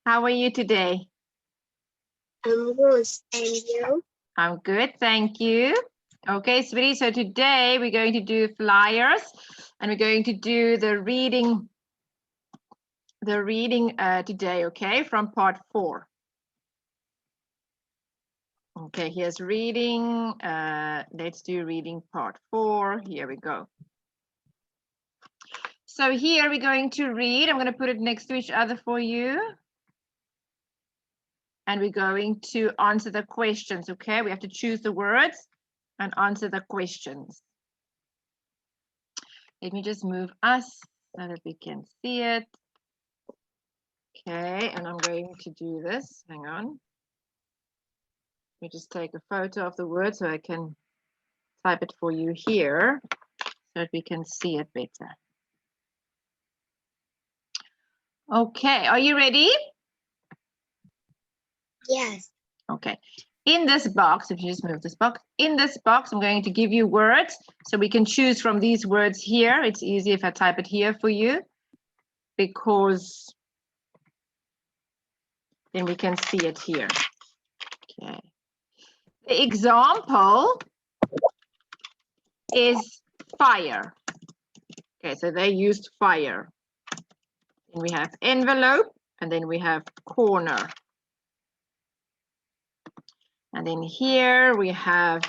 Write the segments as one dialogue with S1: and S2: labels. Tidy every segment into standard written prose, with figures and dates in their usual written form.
S1: How are you today?
S2: I'm good. And you?
S1: I'm good, thank you. Okay, sweetie, so today we're going to do flyers and we're going to do the reading today, okay, from part 4. Okay, here's reading. Let's do reading part 4. Here we go. So here we're going to read. I'm going to put it next to each other for you. And we're going to answer the questions, okay? We have to choose the words and answer the questions. Let me just move us so that we can see it. Okay, and I'm going to do this. Hang on. Let me just take a photo of the word so I can type it for you here so that we can see it better. Okay, are you ready?
S2: Yes.
S1: Okay. In this box, if you just move this box, in this box, I'm going to give you words so we can choose from these words here. It's easy if I type it here for you because then we can see it here. Okay. The example is fire. Okay, so they used fire. Then we have envelope, and then we have corner. And then here we have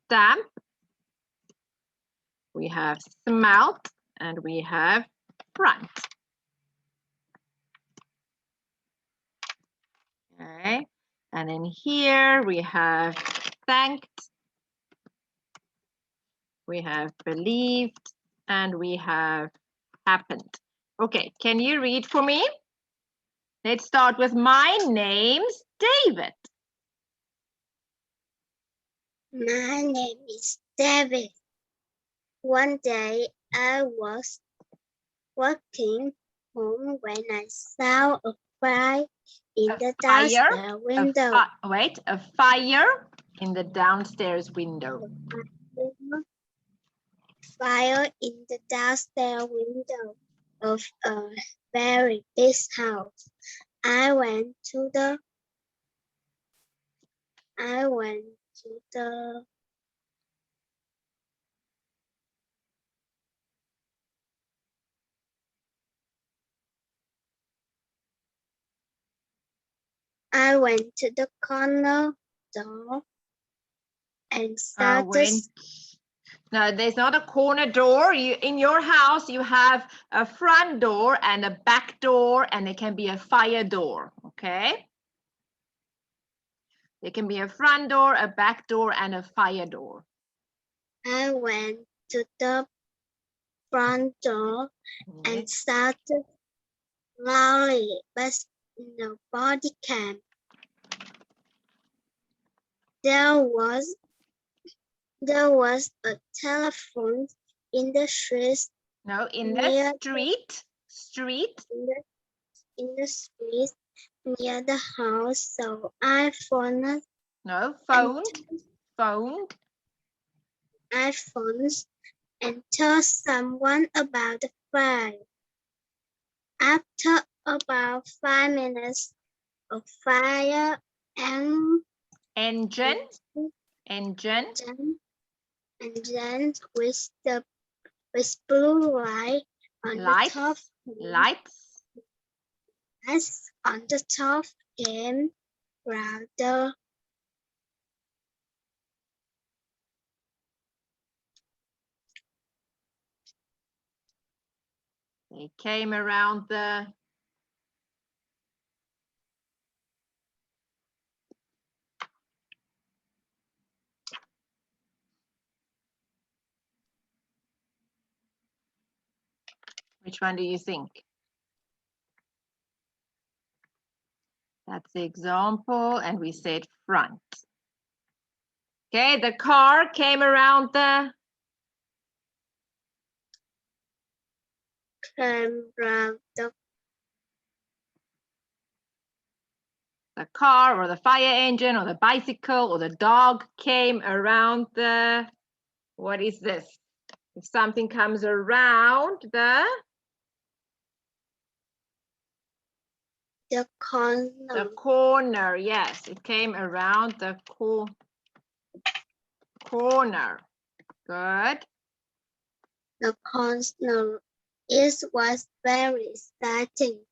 S1: stamp, we have smelt, and we have front. Okay, and then here we have thanked, we have believed, and we have happened. Okay, can you read for me? Let's start with my name's David.
S2: My name is David. One day I was walking home when I saw a fire in the downstairs window.
S1: A fire in the downstairs window.
S2: Fire in the downstairs window of a very big house. I went to the corner door and started.
S1: No, there's not a corner door. In your house, you have a front door and a back door, and it can be a fire door, okay? There can be a front door, a back door, and a fire door.
S2: I went to the front door and started loudly, but nobody came. There was a telephone in the street.
S1: No, in the street.
S2: In the street near the house, so I phoned.
S1: No, phoned.
S2: I phoned and told someone about the fire. After about 5 minutes of fire and engine with blue light on the top.
S1: Lights
S2: on the top came louder.
S1: They came around the Which one do you think? That's the example, and we said front. Okay, the car came around the car or the fire engine or the bicycle or the dog came around the, what is this? If something comes around the
S2: The corner.
S1: The corner, yes, it came around the corner. Good.
S2: The corner. It was very exciting.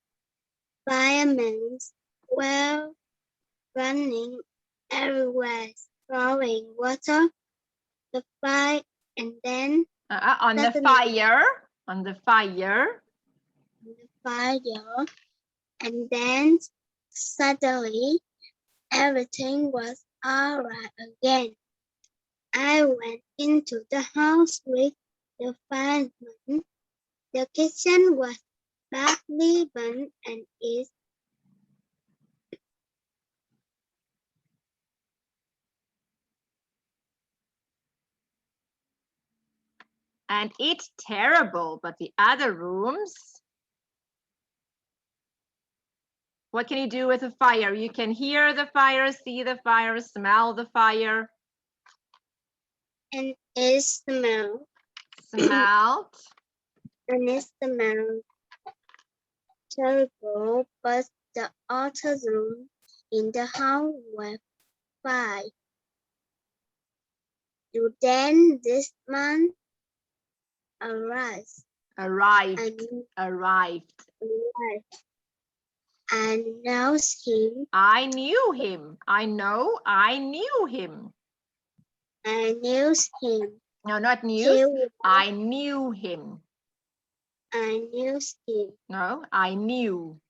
S2: Firemen were running everywhere, throwing water, the fire, and then
S1: On the fire,
S2: and then suddenly everything was all right again. I went into the house with the fireman. The kitchen was badly burned and
S1: it's terrible, but the other rooms, what can you do with a fire? You can hear the fire, see the fire, smell the fire.
S2: and it smelled.
S1: Smelled.
S2: And it smelled terrible, but the other room in the house was fine. Then this man arrived.
S1: Arrived.
S2: I know him.
S1: I knew him. I knew him.
S2: I knew him.
S1: No, not knew. I knew him.
S2: I knew him.
S1: No, I knew.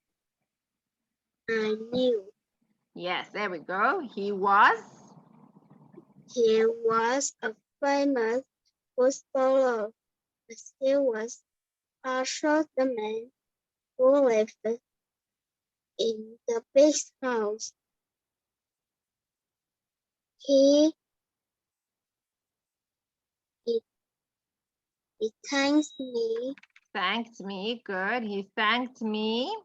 S2: I knew.
S1: Yes, there we go. He was
S2: a famous footballer. He was also the man who lived in the big house. He thanked me.
S1: Thanked me. Good. He thanked me.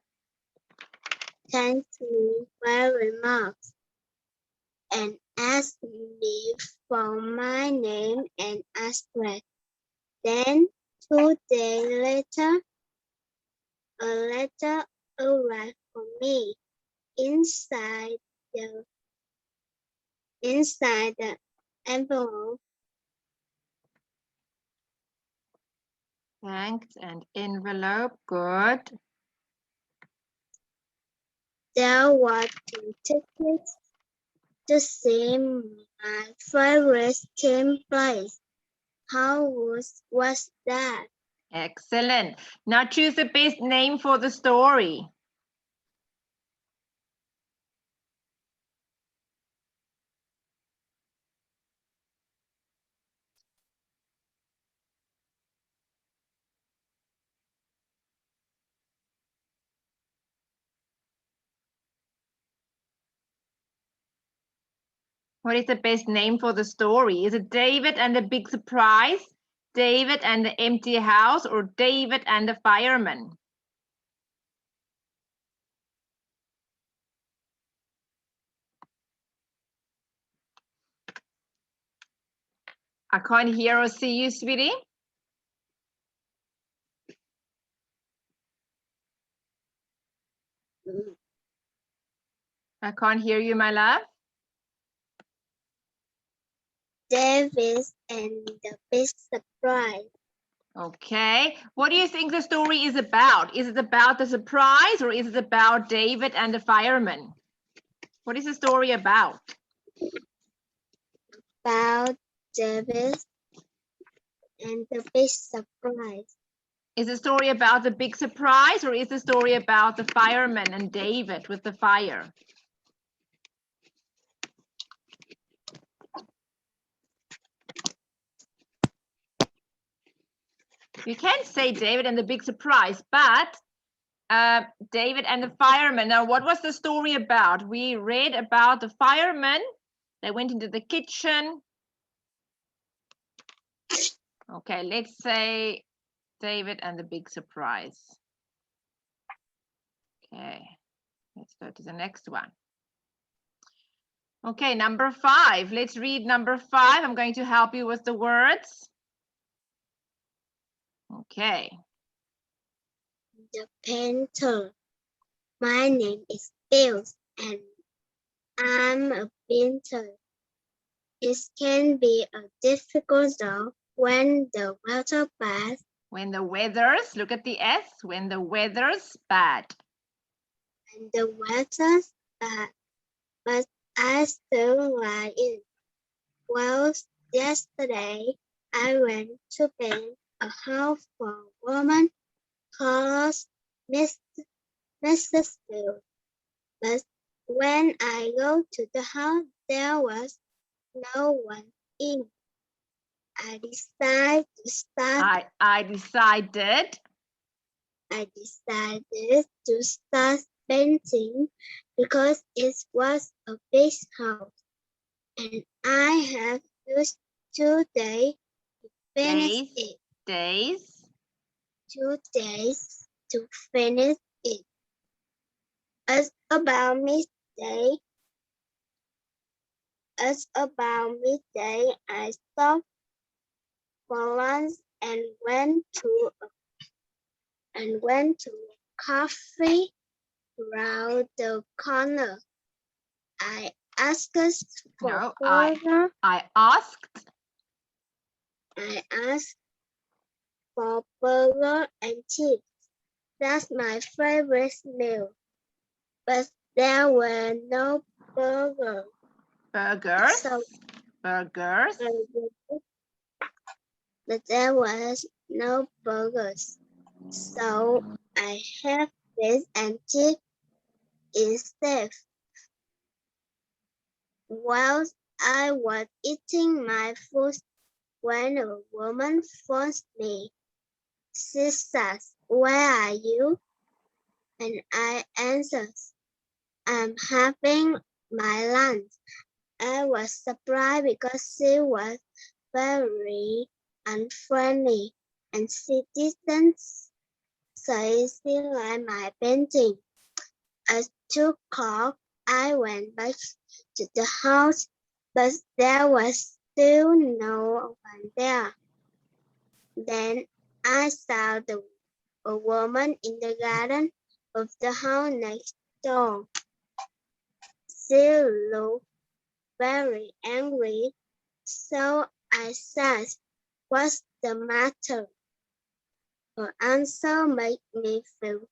S2: Thanked me very much and asked me for my name and address. Then 2 days later, a letter arrived for me inside the envelope.
S1: Thanked and envelope. Good.
S2: There were 2 tickets to see my favorite team place. How was that?
S1: Excellent. Now choose the best name for the story. What is the best name for the story? Is it David and the Big Surprise, David and the Empty House, or David and the Fireman? I can't hear or see you, sweetie. I can't hear you, my love.
S2: David and the Big Surprise.
S1: Okay. What do you think the story is about? Is it about the surprise or is it about David and the fireman? What is the story about?
S2: About David and the Big Surprise.
S1: Is the story about the big surprise or is the story about the fireman and David with the fire? You can say David and the big surprise, but David and the fireman. Now, what was the story about? We read about the firemen. They went into the kitchen. Okay, let's say David and the big surprise. Okay, let's go to the next one. Okay, number 5. Let's read number 5. I'm going to help you with the words. Okay.
S2: The painter. My name is Bill, and I'm a painter. It can be a difficult job when the weather bad.
S1: When the weather's, look at the S, when the weather's bad.
S2: And the weather's bad, but I still like it. Well, yesterday I went to paint a house for a woman called Mrs. Bill. But when I go to the house, there was no one in. I decided to start.
S1: I decided
S2: to start painting because it was a big house, and I have used 2 days to finish it. 2 days to finish it. It's about midday. I stopped for lunch and went to a cafe around the corner. I asked for
S1: No,
S2: burger.
S1: I asked
S2: for burger and chips. That's my favorite meal. But there were no burgers.
S1: burgers.
S2: So,
S1: Burgers.
S2: but there was no burgers. So I have fish and chips instead. While I was eating my food when a woman phoned me. She said, "Where are you?" And I answered, "I'm having my lunch." I was surprised because she was very unfriendly and she didn't say she liked my painting. At 2 o'clock, I went back to the house, but there was still no one there. Then I saw a woman in the garden of the house next door. She looked very angry, so I said, "What's the matter?" Her answer made me feel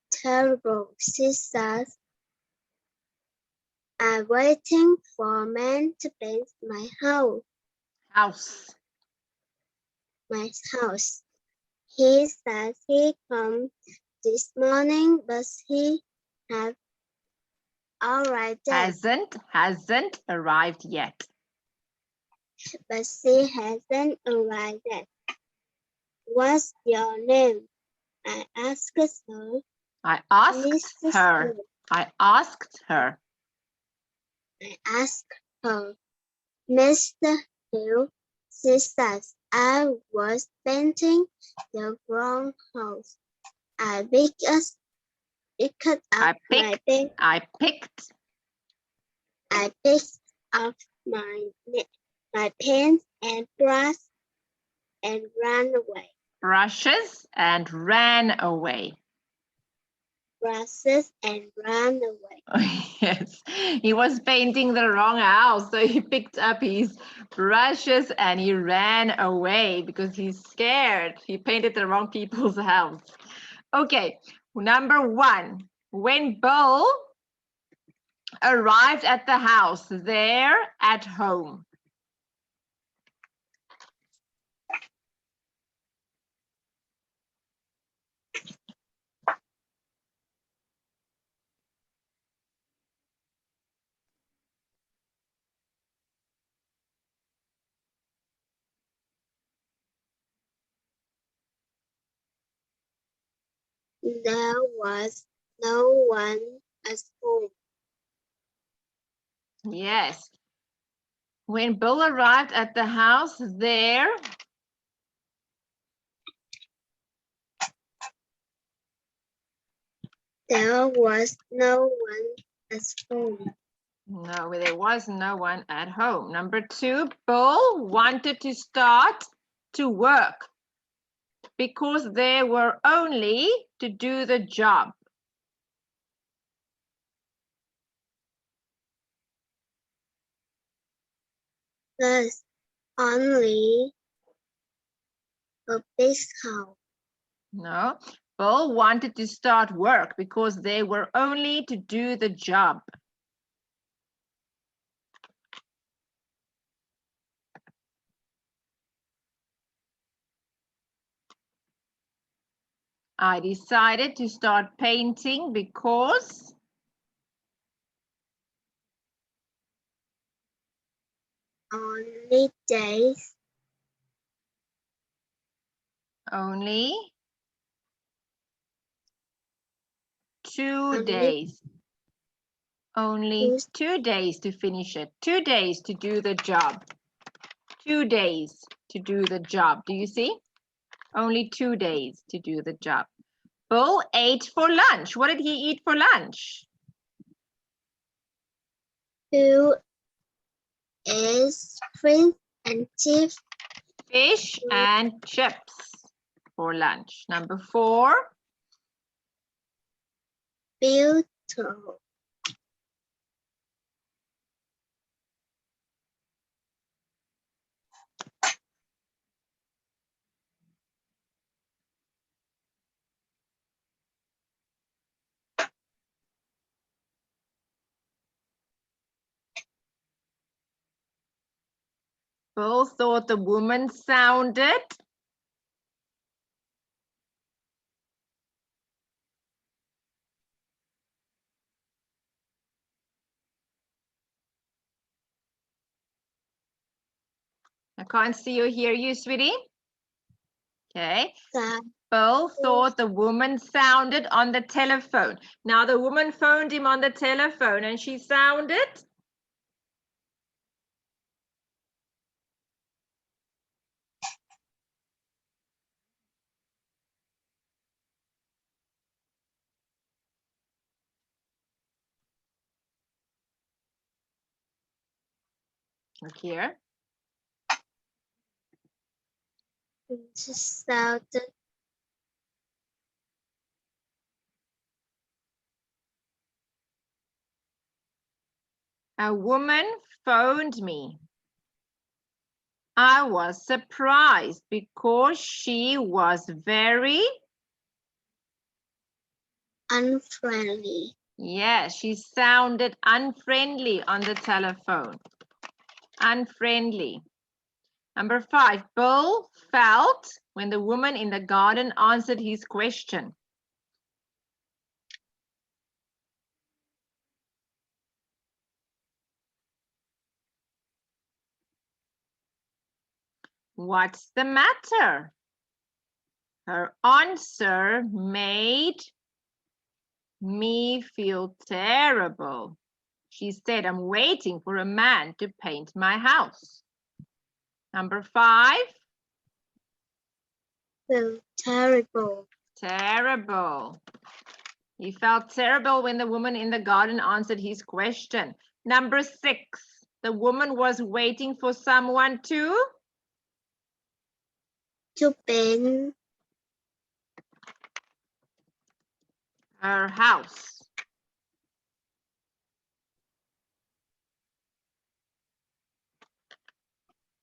S2: terrible. She said, "I'm waiting for a man to paint my house. He said he come this morning, but he have arrived yet.
S1: Hasn't arrived yet.
S2: But she hasn't arrived yet. What's your name?" I asked her.
S1: I asked
S2: Mrs.
S1: her.
S2: Hill.
S1: I asked her.
S2: I asked her. "Mr. Hill," she says, "I was painting the wrong house. I picked up
S1: I picked
S2: up my pen and brush and ran away.
S1: brushes and ran away.
S2: Brushes and ran away.
S1: Yes, he was painting the wrong house, so he picked up his brushes and he ran away because he's scared. He painted the wrong people's house. Okay, number 1. When Bill arrived at the house, they're at home.
S2: There was no one at home.
S1: Yes. When Bill arrived at the house, there
S2: was no one at home.
S1: No, there was no one at home. Number 2, Bill wanted to start to work because there were only to do the job.
S2: There's only a big house.
S1: No. Bill wanted to start work because they were only to do the job. I decided to start painting because
S2: Only days.
S1: only 2
S2: Only
S1: days. Only 2 days to finish it. 2 days to do the job. 2 days to do the job. Do you see? Only 2 days to do the job. Bill ate for lunch. What did he eat for lunch?
S2: 2 is fish and chips.
S1: Fish and chips for lunch. Number 4.
S2: Beautiful.
S1: Bill thought the woman sounded I can't see or hear you, sweetie. Okay. Bill thought the woman sounded on the telephone. Now the woman phoned him on the telephone and she sounded. Look here.
S2: Sounded.
S1: A woman phoned me. I was surprised because she was very.
S2: Unfriendly.
S1: Yes, she sounded unfriendly on the telephone. Unfriendly. Number 5, Bill felt when the woman in the garden answered his question. What's the matter? Her answer made me feel terrible. She said, I'm waiting for a man to paint my house. Number 5.
S2: Feel terrible.
S1: Terrible. He felt terrible when the woman in the garden answered his question. Number 6. The woman was waiting for someone to
S2: paint
S1: her house.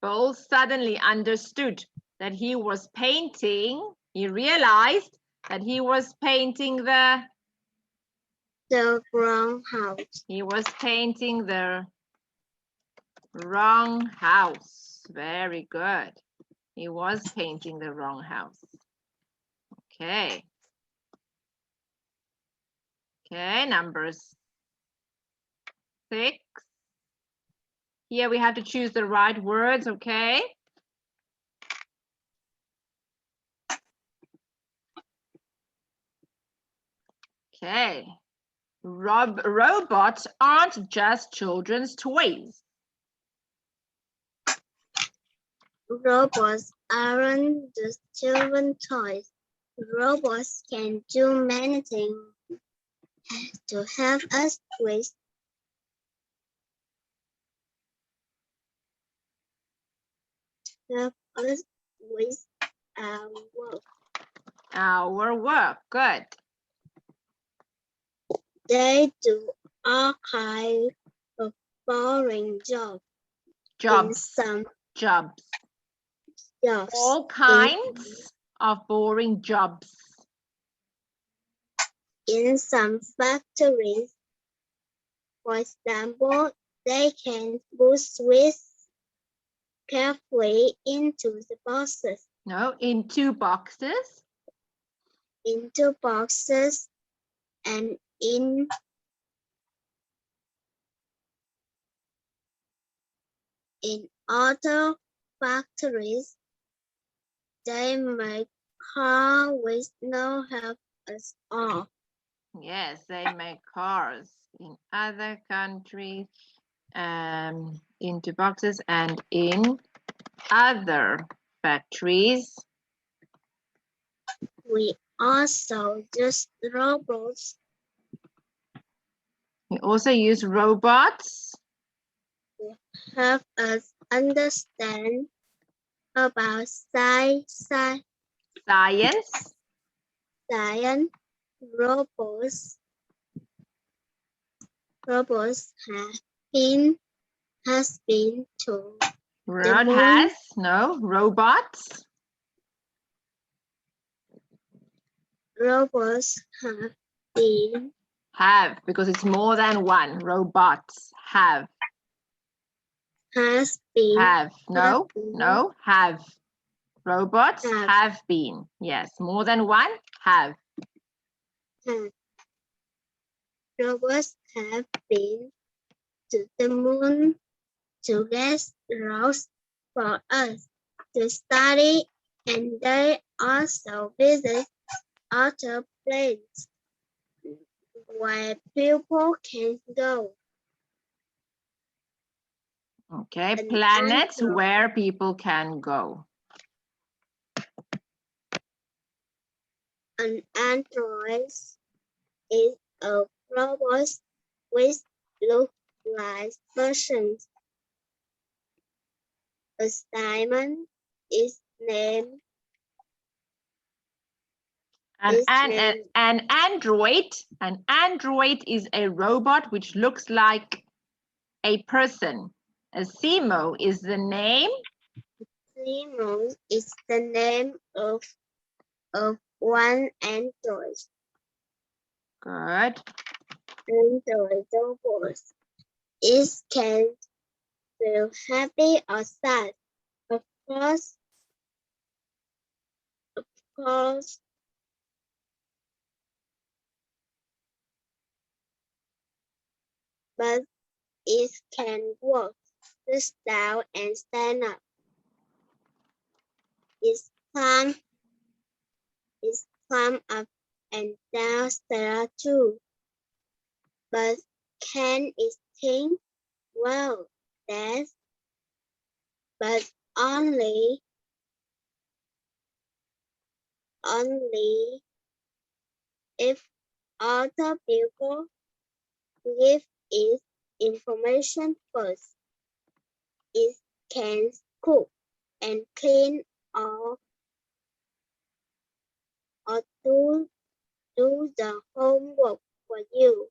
S1: Bill suddenly understood that he was painting. He realized that he was painting the
S2: wrong house.
S1: He was painting the wrong house. Very good. He was painting the wrong house. Okay. Okay, number 6. Here we have to choose the right words, okay? Okay. Robots aren't just children's toys.
S2: Robots aren't just children's toys. Robots can do many things to help us with our work.
S1: Our work, good.
S2: They do all kinds of boring jobs.
S1: Jobs.
S2: some
S1: Jobs.
S2: jobs.
S1: All kinds of boring jobs.
S2: In some factories, for example, they can put sweets carefully into the boxes.
S1: No, into boxes.
S2: Into boxes, and in other factories, they make cars with no help at all.
S1: Yes, they make cars in other countries, into boxes, and in other factories.
S2: We also use robots.
S1: We also use robots.
S2: Help us understand about science. Robots has been to
S1: Not
S2: moon.
S1: has, no, robots.
S2: Robots have been
S1: Have, because it's more than one. Robots have.
S2: has been
S1: Have, no,
S2: have been,
S1: no, have. Robots
S2: Have.
S1: have been. Yes, more than one, have.
S2: have. Robots have been to the moon to get rocks for us to study, and they also visit other planets where people can go.
S1: Okay,
S2: An
S1: planets
S2: android.
S1: where people can go.
S2: An android is a robot which looks like persons. A Simon is named.
S1: An android is a robot which looks like a person. A Simo is the name.
S2: Simon is the name of one android.
S1: Good.
S2: Android robot. It can feel happy or sad. Of course, but it can walk, sit down, and stand up. It's climb up and down stairs too. But can it think? Well, that's but only if other people give it information first. It can cook and clean or do the homework for you.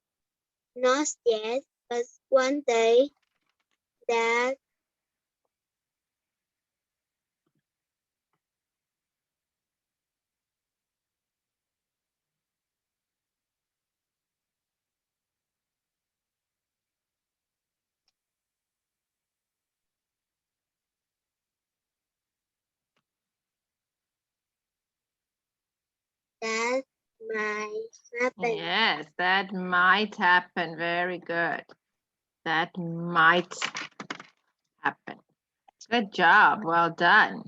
S2: Not yet, but one day that might happen.
S1: Yes, that might happen. Very good. That might happen. Good job. Well done.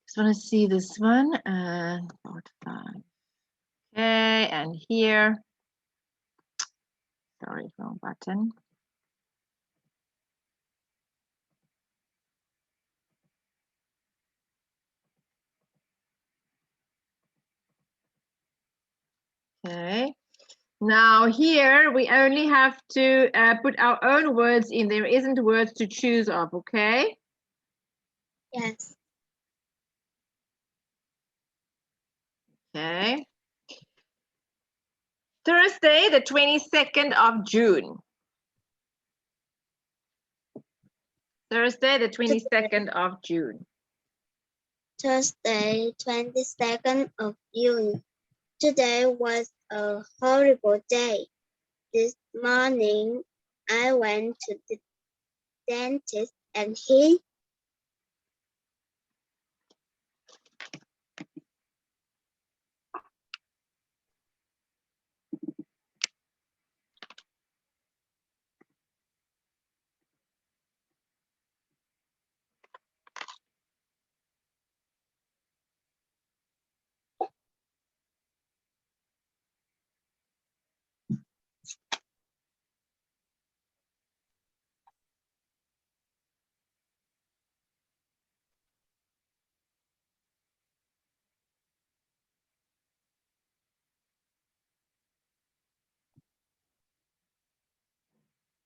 S1: Just want to see this one. And 45. Okay, and here. Sorry, wrong button. Okay. Now here we only have to put our own words in. There isn't words to choose of, okay?
S2: Yes.
S1: Okay. Thursday, the 22nd of June. Thursday, the 22nd of June.
S2: Thursday, 22nd of June. Today was a horrible day. This morning, I went to the dentist and he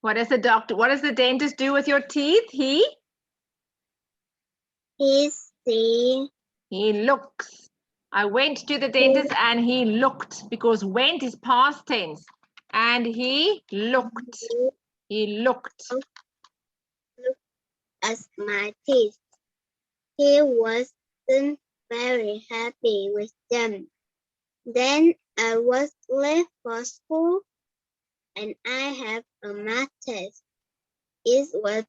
S1: What does the dentist do with your teeth? He
S2: see
S1: looks. I went to the dentist and he looked, because went is past tense. And he looked. He looked.
S2: at my teeth. He wasn't very happy with them. Then I was late for school and I have a math test. It was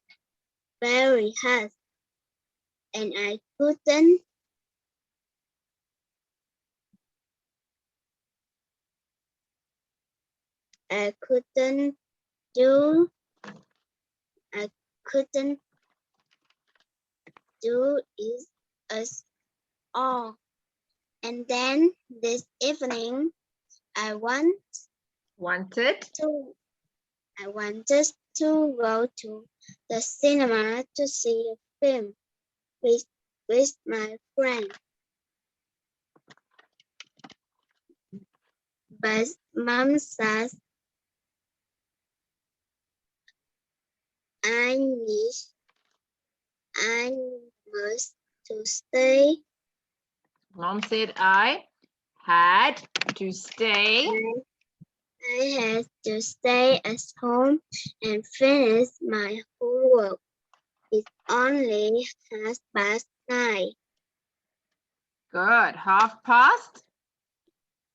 S2: very hard and I couldn't do it at all. And then this evening I wanted to go to the cinema to see a film with my friend. But Mom says I must to stay.
S1: Mom said I had to stay.
S2: I had to stay at home and finish my homework. It's only 9:30.
S1: Good. 9:30?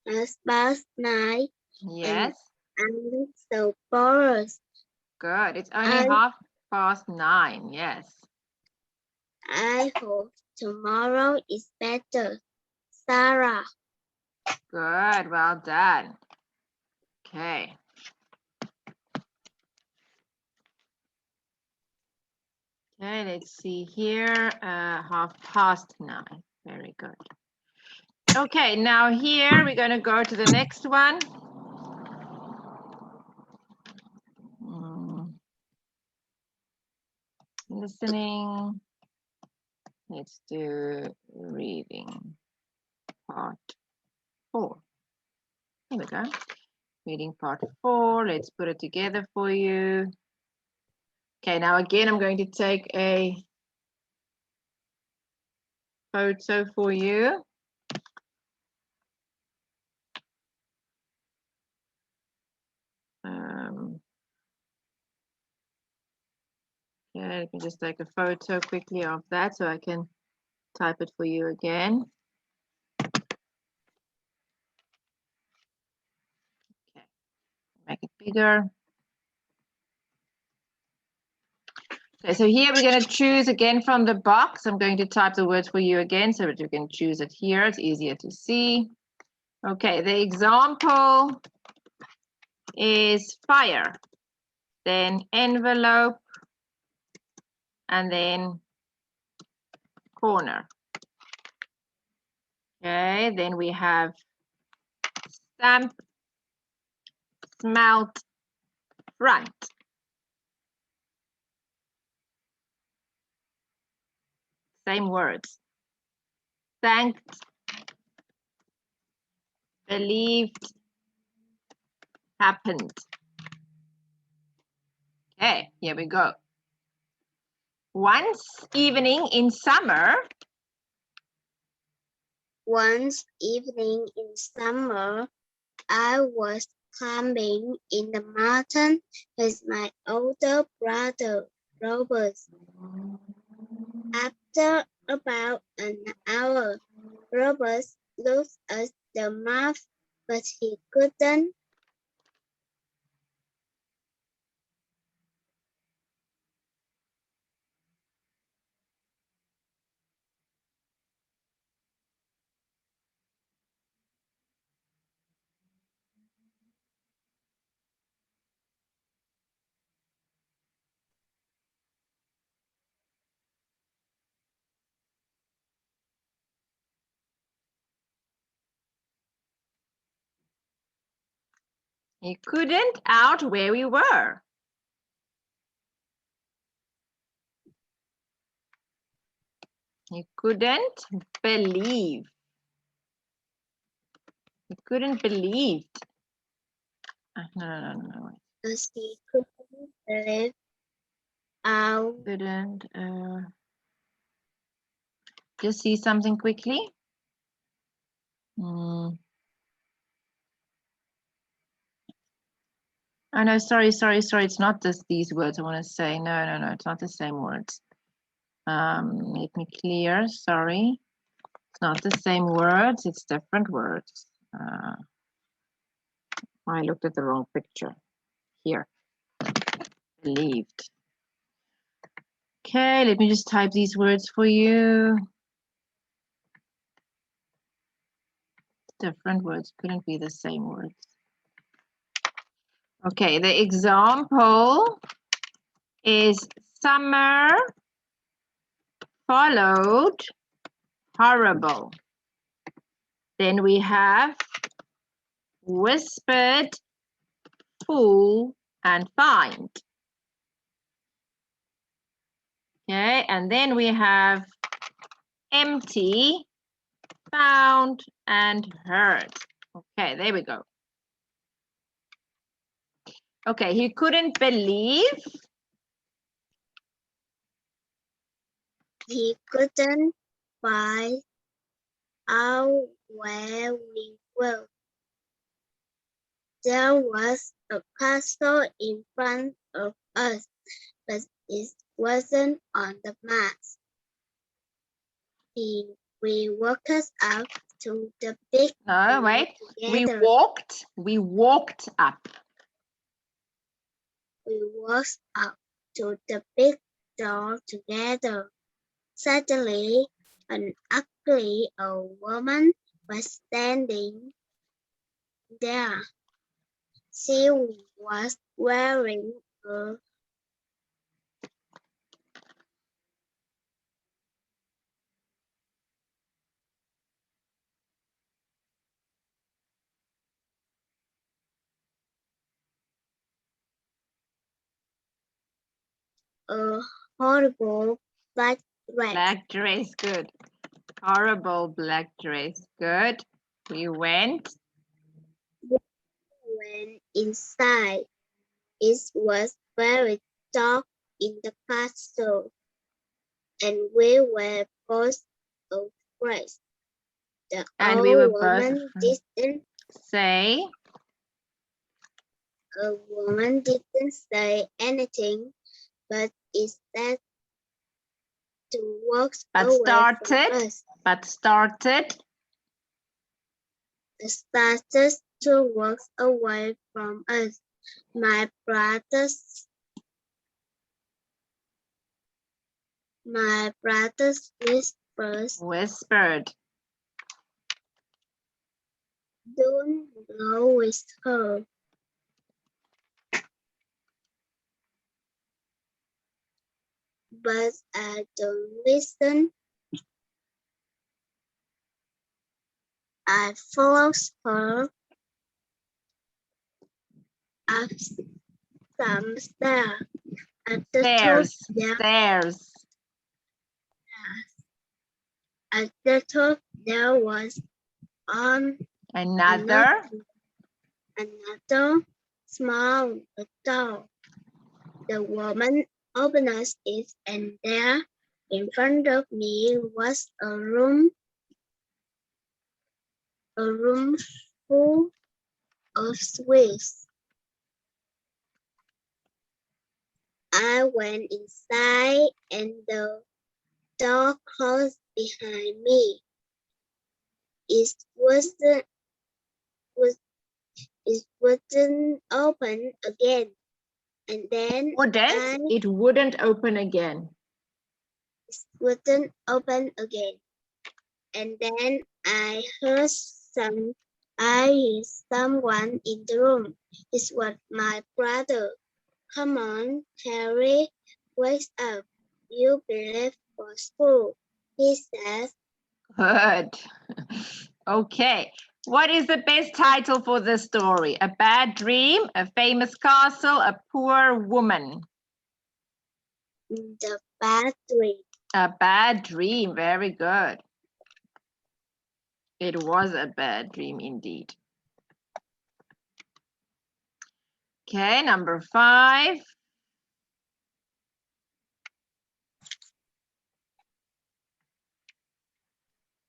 S2: 9:30.
S1: Yes.
S2: I'm so bored.
S1: Good. It's only 9:30. Yes.
S2: I hope tomorrow is better. Sarah.
S1: Good. Well done. Okay. Okay, let's see here. 9:30. Very good. Okay, now here we're going to go to the next one. Listening. Let's do reading part 4. Here we go. Reading part 4. Let's put it together for you. Okay, now again, I'm going to take a photo for you. Yeah, let me just take a photo quickly of that so I can type it for you again. Okay, make it bigger. Okay, so here we're going to choose again from the box. I'm going to type the words for you again so that you can choose it here. It's easier to see. Okay, the example is fire, then envelope, and then corner. Okay, then we have stamp, smelt, front. Same words. Thanked, believed, happened. Okay, here we go. Once evening in summer.
S2: Once evening in summer, I was climbing in the mountain with my older brother. robbers. After about an hour, Robert looked at the map, but he couldn't.
S1: He couldn't out where we were. He couldn't believe. He couldn't believe. No.
S2: As he couldn't believe out.
S1: Couldn't. Just see something quickly. Oh no, sorry. It's not just these words I want to say. No. It's not the same words. Make me clear. Sorry. It's not the same words. It's different words. I looked at the wrong picture. Here. Believed. Okay, let me just type these words for you. Different words. Couldn't be the same words. Okay, the example is summer followed horrible. Then we have whispered, fool, and find. Okay, and then we have empty, found, and heard. Okay, there we go. Okay, he couldn't believe.
S2: He couldn't find out where we were. There was a castle in front of us, but it wasn't on the map. We walked up to the big
S1: No, wait.
S2: together.
S1: We walked up.
S2: We walked up to the big door together. Suddenly, an ugly old woman was standing there. She was wearing a horrible black dress.
S1: Black dress, good. Horrible black dress, good. We went.
S2: When inside, it was very dark in the castle, and we were both afraid. The
S1: And
S2: old
S1: we were
S2: woman
S1: both
S2: didn't
S1: say.
S2: A woman didn't say anything, but instead to walk away from us.
S1: But started
S2: To walk away from us. My brothers
S1: whispered.
S2: Don't go with her. But I don't listen. I followed her up some stairs. At the top there was another small door. The woman opened it, and there in front of me was a room full of sweets. I went inside and the door closed behind me. It wasn't open again. And then
S1: It wouldn't open again.
S2: wouldn't open again. And then I heard someone in the room. It was my brother. Come on, Harry, wake up. You be late for school, he says.
S1: Good. Okay. What is the best title for this story? A bad dream, a famous castle, a poor woman.
S2: The bad dream.
S1: A bad dream. Very good. It was a bad dream indeed. Okay, number 5.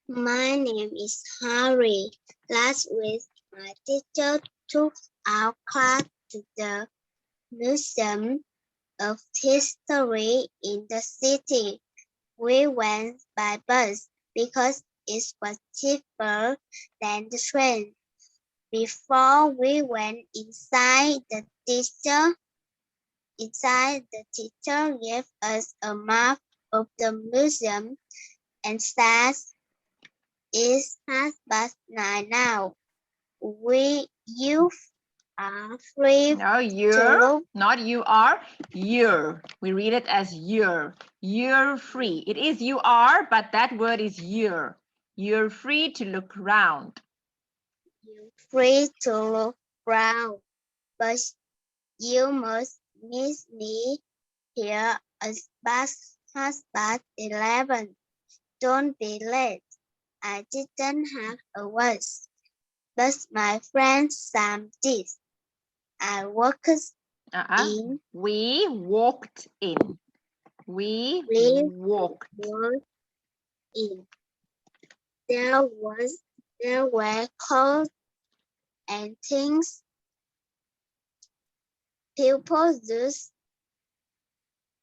S2: My name is Harry. Last week, my teacher took our class to the Museum of History in the city. We went by bus because it was cheaper than the train. Before we went inside, the teacher gave us a map of the museum and said, "It's 9:30 now. You are free."
S1: No, you're, not you are, you're. We read it as you're. You're free. It is you are, but that word is you're. You're free to look round.
S2: You're free to look round, but you must meet me here at past 11. Don't be late. I didn't have a voice, but my friend Sam did. I walked in.
S1: We walked in. We walked
S2: in. There were clothes and things. People used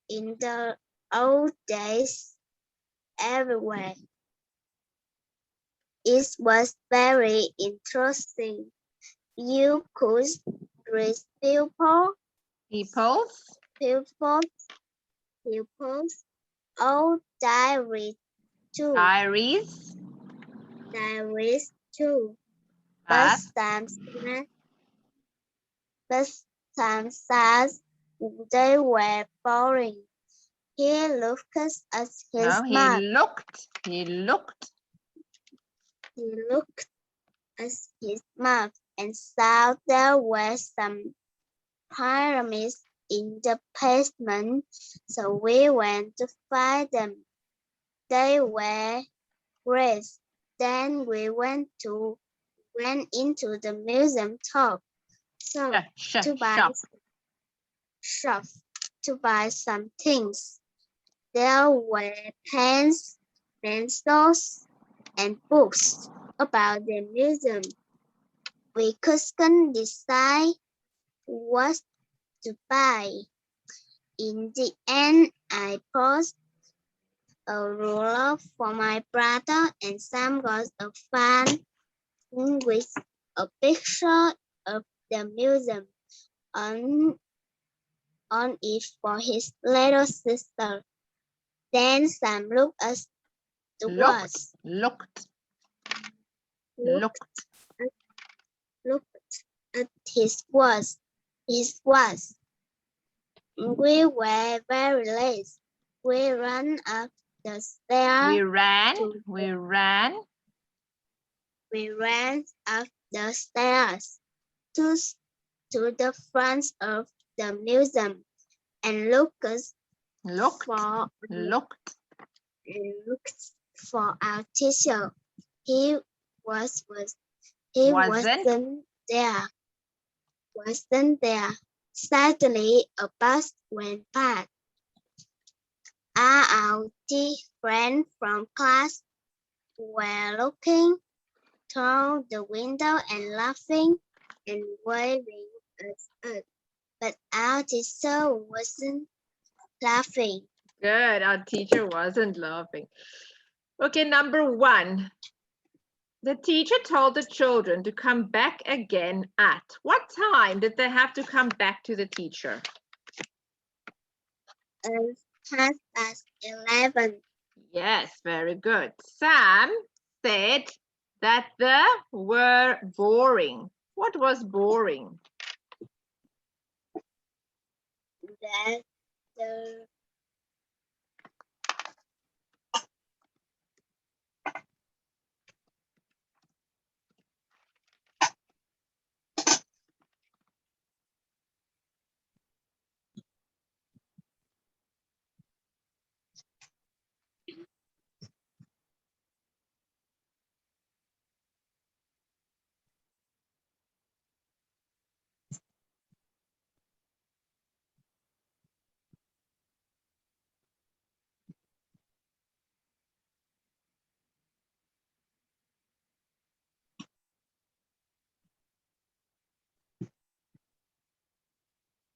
S2: in the old days everywhere. It was very interesting. You could read people's old diaries too. Diaries too. But sometimes they were boring. He looked at his map.
S1: He looked
S2: at his map and saw there were some pyramids in the basement, so we went to find them. They were great. Then we went into the museum to buy some things. There were pens, pencils, and books about the museum. We couldn't decide what to buy. In the end, I bought a ruler for my brother, and Sam got a fan with a picture of the museum on it for his little sister. Then Sam looked at the watch.
S1: Looked
S2: at his watch. We were very late. We ran up the stairs. We ran up the stairs to the front of the museum and looked for our teacher. He wasn't there. Suddenly, a bus went past. Our friends from class were looking through the window and laughing and waving at us. But our teacher wasn't laughing.
S1: Good. Our teacher wasn't laughing. Okay, number 1. The teacher told the children to come back again at what time did they have to come back to the teacher?
S2: 11.
S1: Yes, very good. Sam said that they were boring. What was boring?
S2: That the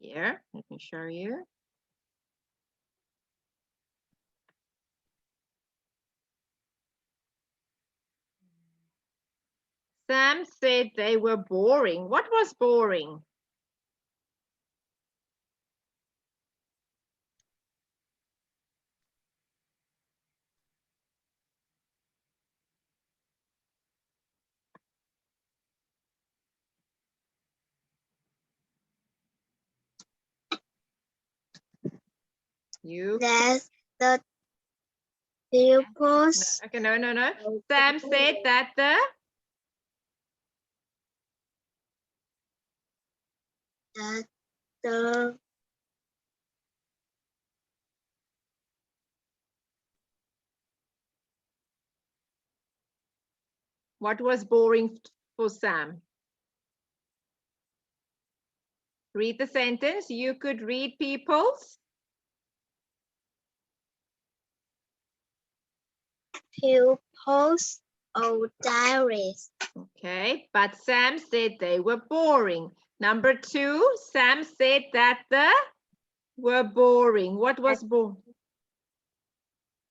S1: Here, let me show you. Sam said they were boring. What was boring? You.
S2: That's the pupils.
S1: Okay, no. Sam said that
S2: The
S1: what was boring for Sam? Read the sentence. You could read people's.
S2: pupils old diaries.
S1: Okay, but Sam said they were boring. Number 2, Sam said that the were boring. What was boring?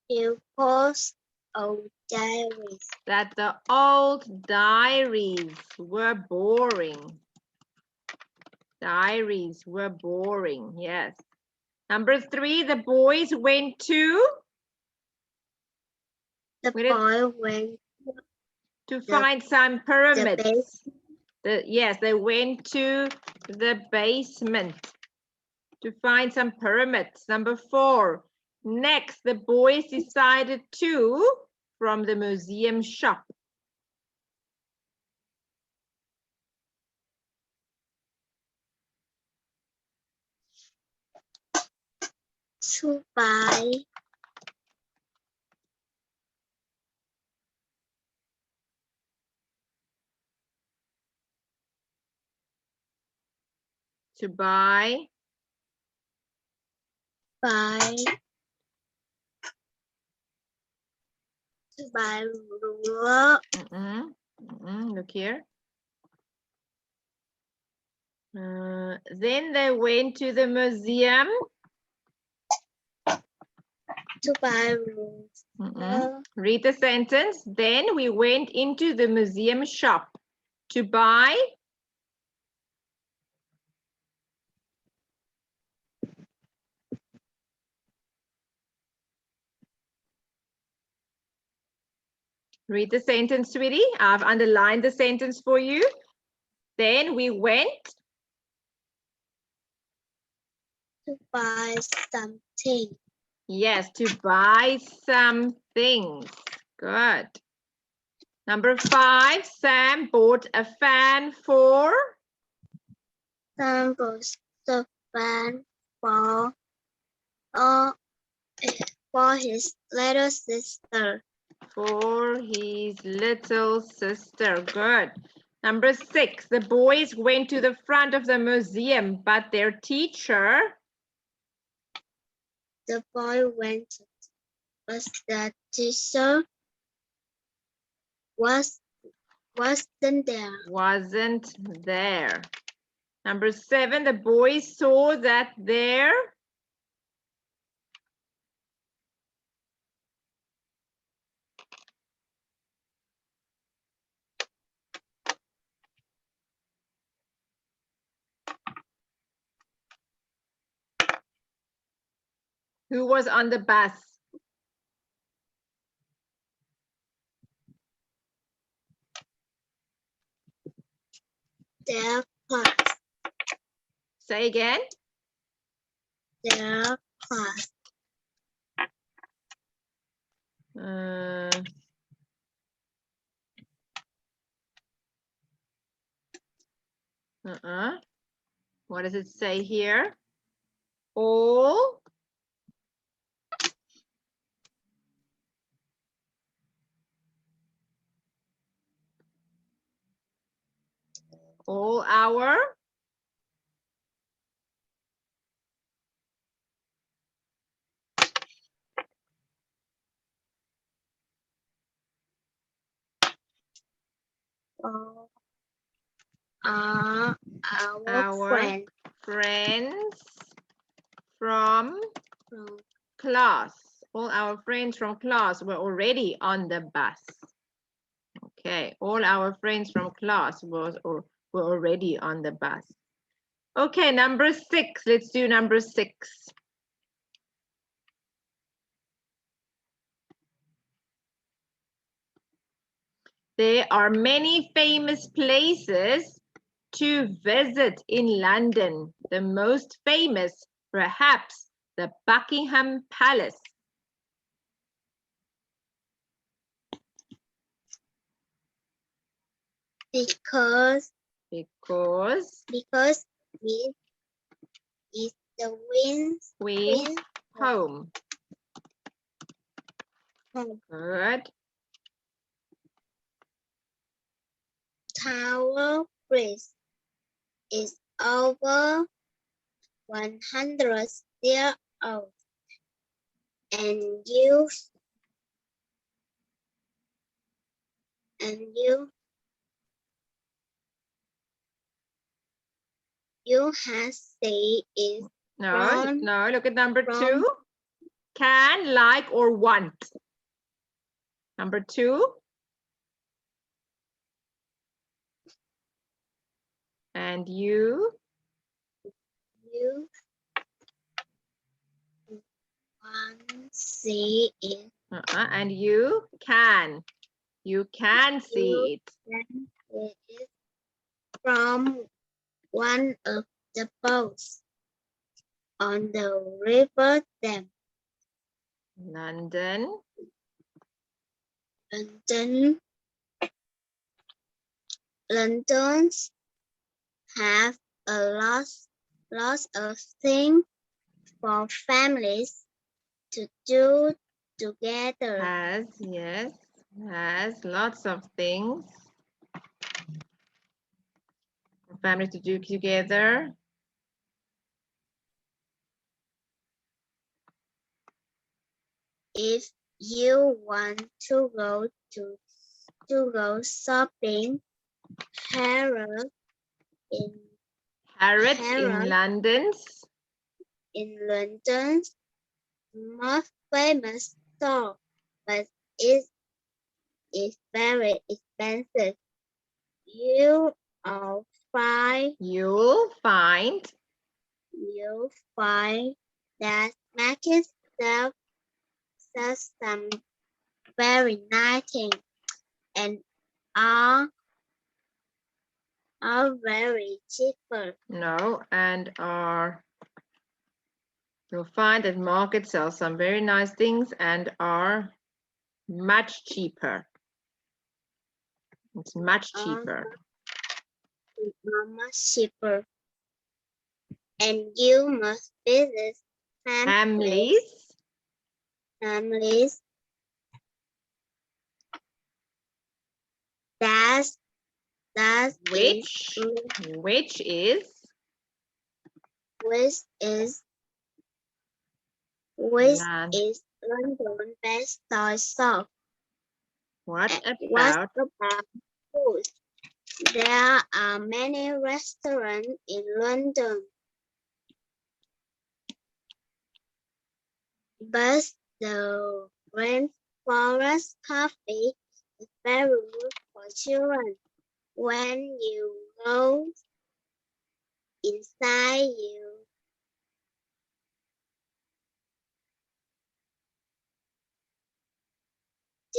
S2: Pupils old diaries.
S1: That the old diaries were boring. Diaries were boring, yes. Number 3, the boys went to?
S2: The boy went
S1: to find some pyramids.
S2: the
S1: Yes, they went to the basement to find some pyramids. Number 4, next, the boys decided to from the museum shop.
S2: to buy
S1: To buy.
S2: ruler.
S1: Look here. Then they went to the museum.
S2: To buy ruler.
S1: Read the sentence. Then we went into the museum shop to buy. Read the sentence, sweetie. I've underlined the sentence for you. Then we went.
S2: To buy something.
S1: Yes, to buy some things. Good. Number 5, Sam bought a fan for?
S2: Sam bought the fan for his little sister.
S1: For his little sister. Good. Number 6, the boys went to the front of the museum, but their teacher?
S2: The boy went, but the teacher wasn't there.
S1: Wasn't there. Number 7, the boys saw that their? Who was on the bus?
S2: Their class.
S1: Say again.
S2: Their class.
S1: What does it say here? All our
S2: All are our
S1: friends from
S2: from
S1: class. All our friends from class were already on the bus. Okay, all our friends from class were already on the bus. Okay, number 6. Let's do number 6. There are many famous places to visit in London. The most famous, perhaps, the Buckingham Palace.
S2: because
S1: Because
S2: it is the
S1: Queen's home.
S2: home.
S1: Good.
S2: Tower Bridge is over 100 years old and you have seen it
S1: No, look at number
S2: from-
S1: 2. Can, like, or want. Number 2. And you
S2: want see it.
S1: And you can. You can see it.
S2: Can see it from one of the boats on the river Thames.
S1: London
S2: London's have a lot of things for families to do together.
S1: has lots of things for families to do together.
S2: If you want to go shopping, Harrods
S1: in London's
S2: most famous store, but it is very expensive. You'll find that market sells some very nice things and are very cheaper.
S1: You'll find that market sells some very nice things and are much cheaper. It's much cheaper.
S2: Much cheaper. And you must visit families
S1: which is
S2: London best toy shop.
S1: What
S2: What
S1: about
S2: about food? There are many restaurants in London, but the Rainforest Coffee is very good for children. When you go inside,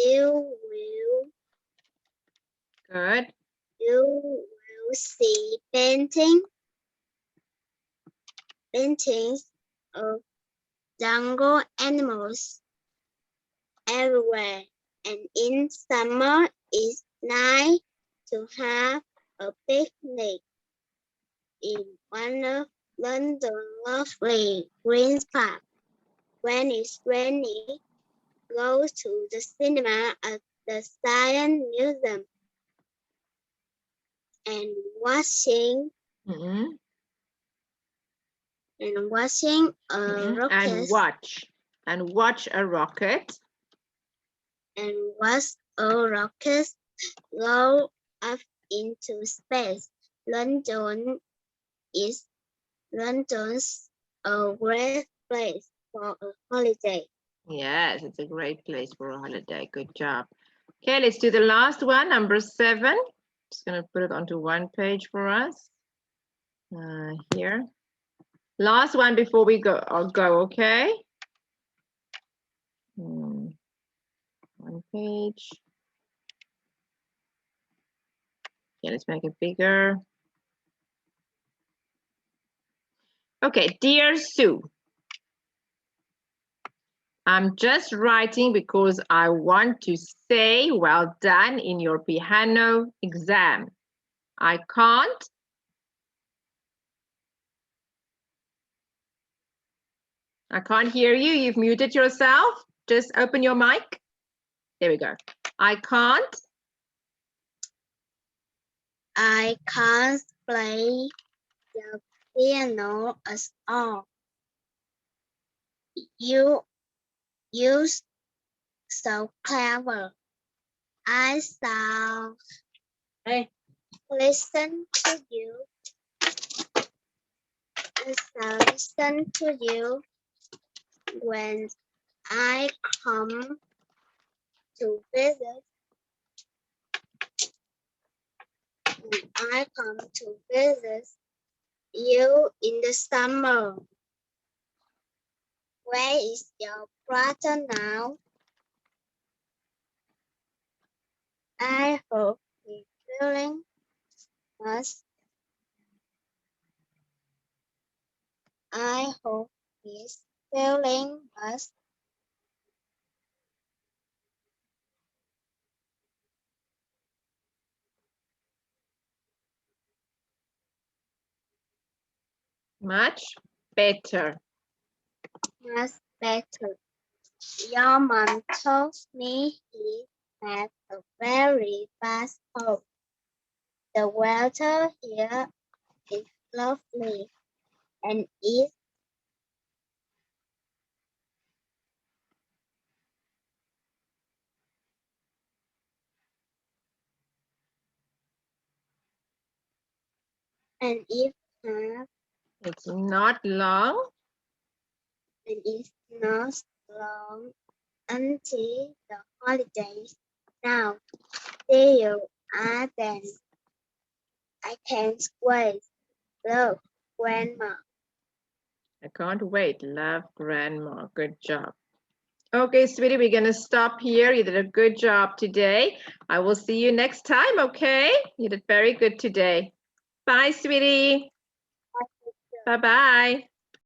S2: You
S1: Good.
S2: will see paintings of jungle animals everywhere. And in summer, it's nice to have a picnic in one of London's lovely green park. When it's rainy, go to the cinema at the Science Museum and watching
S1: Mhm.
S2: a
S1: Mhm.
S2: rocket
S1: And watch a rocket.
S2: and watch a rocket go up into space. London's a great place for a holiday.
S1: Yes, it's a great place for a holiday. Good job. Okay, let's do the last one, number 7. Just going to put it onto one page for us. Here. Last one before we go. Okay? One page. Okay, let's make it bigger. Okay, dear Sue. I'm just writing because I want to say well done in your piano exam. I can't hear you. You've muted yourself. Just open your mic. There we go. I can't
S2: play the piano at all. You so clever. I shall listen to you. I shall listen to you when I come to visit. When I come to visit you in the summer. Where is your brother now? I hope he's feeling much. I hope he's feeling much.
S1: much better.
S2: Much better. Your mom told me he had a very fast home. The weather here is lovely and it's and it have
S1: It's not long.
S2: and it's not long until the holidays. Now there you are then. I can't wait. Love, Grandma.
S1: I can't wait. Love, Grandma. Good job. Okay, sweetie, we're going to stop here. You did a good job today. I will see you next time, okay? You did very good today. Bye, sweetie. Bye-bye.